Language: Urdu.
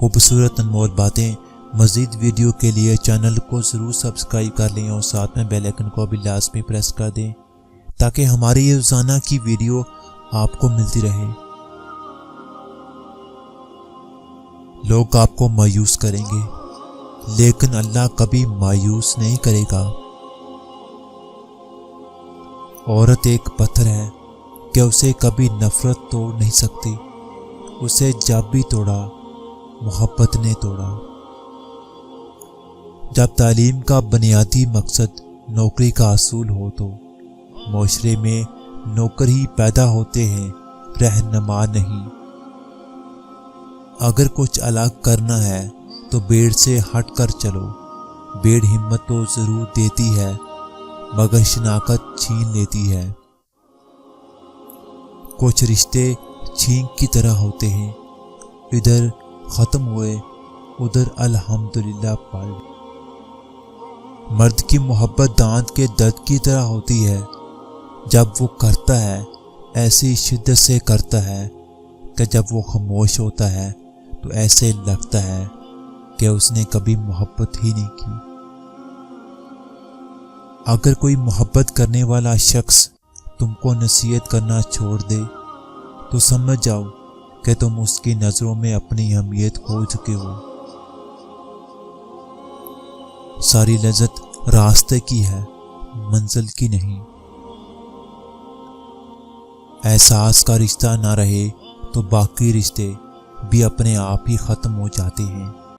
خوبصورت انمول باتیں مزید ویڈیو کے لیے چینل کو ضرور سبسکرائب کر لیں اور ساتھ میں بیل آئیکن کو بھی لازمی پریس کر دیں تاکہ ہماری یہ روزانہ کی ویڈیو آپ کو ملتی رہے۔ لوگ آپ کو مایوس کریں گے لیکن اللہ کبھی مایوس نہیں کرے گا۔ عورت ایک پتھر ہے کہ اسے کبھی نفرت توڑ نہیں سکتی، اسے جب بھی توڑا محبت نے توڑا۔ جب تعلیم کا بنیادی مقصد نوکری کا حصول ہو تو معاشرے میں نوکر ہی پیدا ہوتے ہیں، رہنما نہیں۔ اگر کچھ الگ کرنا ہے تو بھیڑ سے ہٹ کر چلو۔ بھیڑ ہمت تو ضرور دیتی ہے مگر شناخت چھین لیتی ہے۔ کچھ رشتے چھینک کی طرح ہوتے ہیں، ادھر ختم ہوئے ادھر الحمدللہ پڑھ۔ مرد کی محبت دانت کے درد کی طرح ہوتی ہے، جب وہ کرتا ہے ایسی شدت سے کرتا ہے کہ جب وہ خاموش ہوتا ہے تو ایسے لگتا ہے کہ اس نے کبھی محبت ہی نہیں کی۔ اگر کوئی محبت کرنے والا شخص تم کو نصیحت کرنا چھوڑ دے تو سمجھ جاؤ کہ تم اس کی نظروں میں اپنی اہمیت کھو چکے ہو۔ ساری لذت راستے کی ہے، منزل کی نہیں۔ احساس کا رشتہ نہ رہے تو باقی رشتے بھی اپنے آپ ہی ختم ہو جاتے ہیں۔